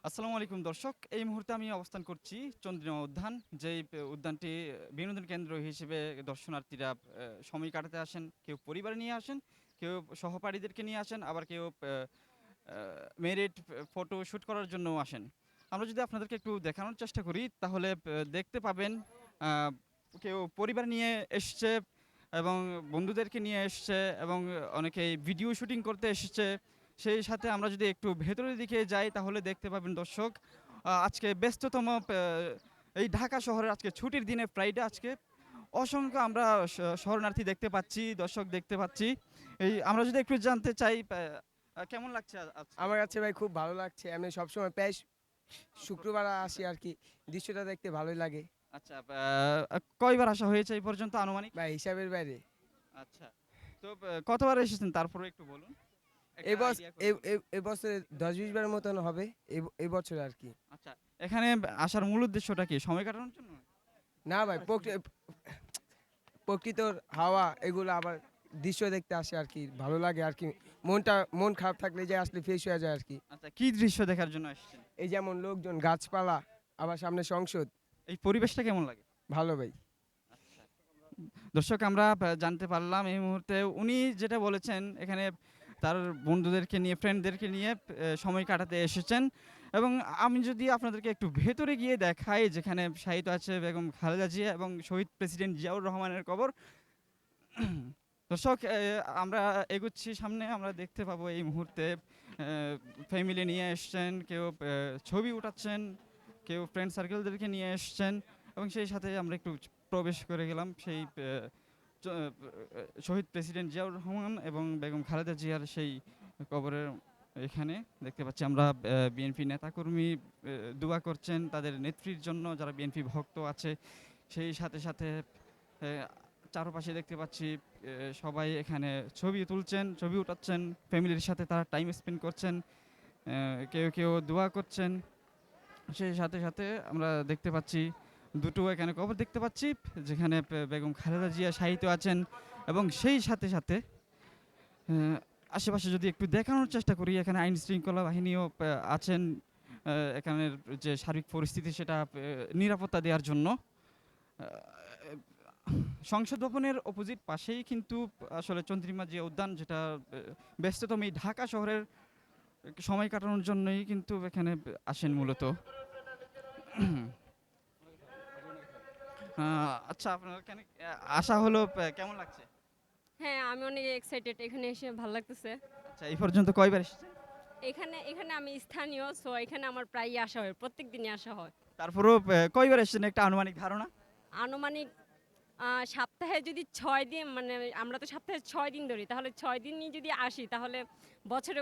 আসসালামু আলাইকুম দর্শক। এই মুহূর্তে আমি অবস্থান করছি চন্দ্রিমা উদ্যান। যেই উদ্যানটি বিনোদন কেন্দ্র হিসেবে দর্শনার্থীরা সময় কাটাতে আসেন। কেউ পরিবার নিয়ে আসেন, কেউ সহপাঠীদেরকে নিয়ে আসেন, আবার কেউ মেরিট ফটো শুট করার জন্যও আসেন। আমরা যদি আপনাদেরকে একটু দেখানোর চেষ্টা করি তাহলে দেখতে পাবেন আ কেউ পরিবার নিয়ে এসছে এবং বন্ধুদেরকে নিয়ে এসছে এবং অনেকেই ভিডিও শুটিং করতে এসেছে। সেই সাথে আমরা যদি একটু ভেতরের দিকে যাই তাহলে দেখতে পাবেন দর্শক আজকে ব্যস্ততম এই ঢাকা শহরের আজকে ছুটির দিনে ফ্রাইডে আজকে অসংখ্য আমরা শরণার্থী দেখতে পাচ্ছি, দর্শক দেখতে পাচ্ছি। এই আমরা যদি একটু জানতে চাই কেমন লাগছে আজকে? আমার কাছে ভাই খুব ভালো লাগছে। আমি সবসময় প্রায় শুক্রবার আসি আরকি। দৃশ্যটা দেখতে ভালোই লাগে। আচ্ছা কয়বার আসা হয়েছে এই পর্যন্ত আনুমানিক? ভাই হিসাবের বাইরে। আচ্ছা। তো কতবার এসেছেন তারপরেও একটু বলুন। একটা এবছ আইডিয়া করে এ বলুন। এ এবছরে ১০-২০ বারের মতন হবে। এবছরে আরকি। আচ্ছা, এখানে আসার মূল উদ্দেশ্যটা কি? সময় কাটানোর জন্য? না ভাই প্রকৃতির হাওয়া এগুলো আবার দৃশ্য দেখতে আসে আরকি। ভালো লাগে আরকি। মন খারাপ থাকলে যে আসলে ফ্রেশ হয়ে যায় আরকি। আচ্ছা, কি দৃশ্য দেখার জন্য এসেছেন? এই যেমন লোকজন, গাছপালা, আবার সামনে সংসদ। এই পরিবেশটা কেমন লাগে? ভালো ভাই। আচ্ছা। দর্শক আমরা জানতে পারলাম এই মুহূর্তে উনি যেটা বলেছেন এখানে তার বন্ধুদেরকে নিয়ে ফ্রেন্ডদেরকে নিয়ে সময় কাটাতে এসেছেন এবং আমি যদি আপনাদেরকে একটু ভেতরে গিয়ে দেখাই যেখানে শায়িত আছে বেগম খালেদা জিয়া এবং শহীদ প্রেসিডেন্ট জিয়াউর রহমানের কবর। দর্শক আমরা এগুচ্ছি সামনে আমরা দেখতে পাবো এই মুহূর্তে ফ্যামিলি নিয়ে এসছেন, কেউ ছবি উঠাচ্ছেন, কেউ ফ্রেন্ড সার্কেলদেরকে নিয়ে এসছেন এবং সেই সাথে আমরা একটু প্রবেশ করে গেলাম সেই শহীদ প্রেসিডেন্ট জিয়াউর রহমান এবং বেগম খালেদা জিয়ার সেই কবরের এখানে দেখতে পাচ্ছি আমরা বিএনপি নেতাকর্মী দোয়া করছেন তাদের নেত্রীর জন্য যারা বিএনপি ভক্ত আছে। সেই সাথে সাথে চারপাশে দেখতে পাচ্ছি সবাই এখানে ছবি তুলছেন, ছবি উঠাচ্ছেন, ফ্যামিলির সাথে তারা টাইম স্পেন্ড করছেন, কেউ কেউ দোয়া করছেন। সেই সাথে সাথে আমরা দেখতে পাচ্ছি দুটো এখানে কবর দেখতে পাচ্ছি যেখানে বেগম খালেদা জিয়া শায়িত আছেন এবং সেই সাথে সাথে আশেপাশে যদি একটু দেখানোর চেষ্টা করি এখানে আইন শৃঙ্খলা বাহিনীও আছেন এখানের যে সার্বিক পরিস্থিতি সেটা নিরাপত্তা দেওয়ার জন্য। সংসদ ভবনের অপোজিট পাশেই কিন্তু আসলে চন্দ্রিমা জিয়া উদ্যান যেটা ব্যস্ততম এই ঢাকা শহরের সময় কাটানোর জন্যই কিন্তু এখানে আসেন মূলত। আচ্ছা আপনার এখানে আসা হলো কেমন লাগছে? হ্যাঁ, আমি অনেক এক্সাইটেড এখানে এসে ভাল লাগতেছে। আচ্ছা এই পর্যন্ত কয়বার এসেছেন? এখানে এখানে আমি স্থানীয়, সো এখানে আমার প্রায়ই আসা হয়। প্রত্যেকদিনই আসা হয়। তারপরেও কয়বার এসেছেন একটা আনুমানিক ধারণা? আনুমানিক সপ্তাহে যদি ৬ দিন মানে আমরা তো সপ্তাহে ৬ দিন ধরি। তাহলে ৬ দিনই যদি আসি তাহলে বছরে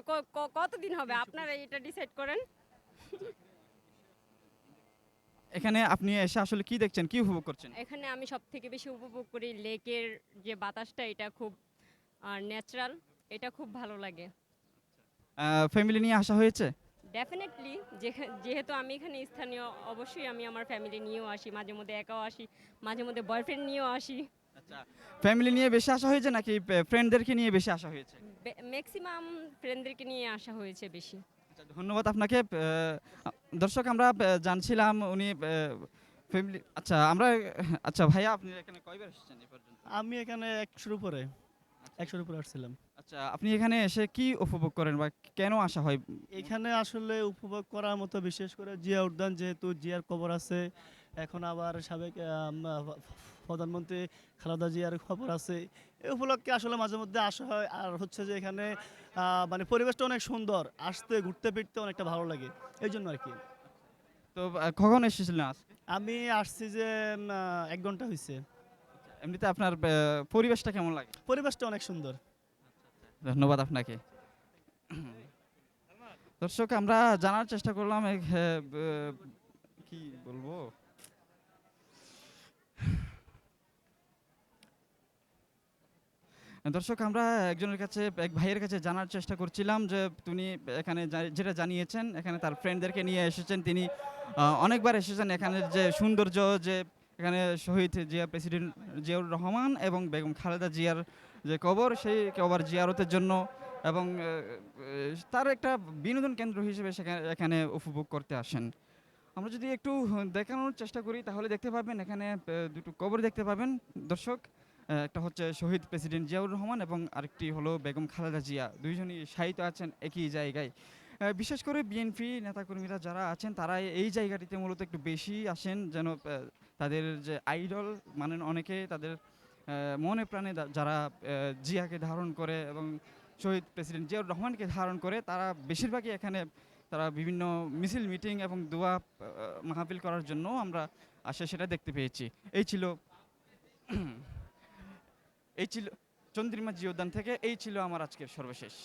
কতদিন হবে? আপনারা এটা ডিসাইড করেন। এখানে আপনি এসে আসলে কি দেখছেন? কি উপভোগ করছেন? এখানে আমি সবথেকে বেশি উপভোগ করি লেকের যে বাতাসটা এটা খুব ন্যাচারাল। এটা খুব ভালো লাগে। ফ্যামিলি নিয়ে আসা হয়েছে? ডেফিনেটলি যেহেতু আমি এখানে স্থানীয় অবশ্যই আমি আমার ফ্যামিলি নিয়েও আসি মাঝে মধ্যে একাও আসি মাঝে মধ্যে বয়ফ্রেন্ড নিয়েও আসি আচ্ছা। ফ্যামিলি নিয়ে বেশি আসা হয়েছে নাকি ফ্রেন্ডদেরকে নিয়ে বেশি আসা হয়েছে? ম্যাক্সিমাম ফ্রেন্ডদেরকে নিয়ে আসা হয়েছে বেশি। আচ্ছা ধন্যবাদ আপনাকে। দর্শক আমরা জানছিলাম উনি ফ্যামিলি আচ্ছা আমরা আচ্ছা ভাইয়া আপনি এখানে কয়বার এসেছেন এ পর্যন্ত? আমি এখানে ১০০ র উপরে আচ্ছা, ১০০ র উপরে আসছিলাম। আচ্ছা আপনি এখানে এসে কি উপভোগ করেন বা কেন আসা হয়? এখানে আসলে উপভোগ করার মতো বিশেষ করে জিয়া উদ্যান যেহেতু জিয়ার কবর আছে। এখন আবার সাবেক প্রধানমন্ত্রী খালেদা জিয়ার খবর আছে। এই উপলক্ষে আসলে মাঝে মধ্যে আসা হয়। আর হচ্ছে যে এখানে মানে পরিবেশটা অনেক সুন্দর। আসতে ঘুরতে ফিরতে অনেকটা ভালো লাগে। এইজন্য আরকি। তো কখন এসেছিলেন আজকে? আমি আসছি যে ১ ঘন্টা হইছে। এমনিতে আপনার পরিবেশটা কেমন লাগে? পরিবেশটা অনেক সুন্দর। ধন্যবাদ আপনাকে। দর্শক আমরা জানার চেষ্টা করলাম কি বলবো? দর্শক আমরা একজনের কাছে এক ভাইয়ের কাছে জানার চেষ্টা করছিলাম যে তিনি এখানে যেটা জানিয়েছেন এখানে তার ফ্রেন্ডদেরকে নিয়ে এসেছেন তিনি অনেকবার এসেছেন এখানের যে সৌন্দর্য যে এখানে শহীদ জিয়া প্রেসিডেন্ট জিয়াউর রহমান এবং বেগম খালেদা জিয়ার যে কবর সেই কবর জিয়ারতের জন্য এবং তার একটা বিনোদন কেন্দ্র হিসেবে সেখানে এখানে উপভোগ করতে আসেন। আমরা যদি একটু দেখানোর চেষ্টা করি তাহলে দেখতে পাবেন এখানে দুটো কবর দেখতে পাবেন দর্শক। একটা হচ্ছে শহীদ প্রেসিডেন্ট জিয়াউর রহমান এবং আরেকটি হলো বেগম খালেদা জিয়া। দুইজনই শায়িত আছেন একই জায়গায়। বিশেষ করে বিএনপি নেতাকর্মীরা যারা আছেন তারা এই জায়গাটিতে মূলত একটু বেশি আসেন যেন তাদের যে আইডল মানেন অনেকে তাদের মনে প্রাণে যারা জিয়াকে ধারণ করে এবং শহীদ প্রেসিডেন্ট জিয়াউর রহমানকে ধারণ করে তারা বেশিরভাগই এখানে তারা বিভিন্ন মিছিল মিটিং এবং দোয়া মাহফিল করার জন্য আমরা আসে সেটা দেখতে পেয়েছি। এই ছিল এই ছিল চন্দ্রিমা জিয়া উদ্যান থেকে এই ছিল আমার আজকের সর্বশেষ।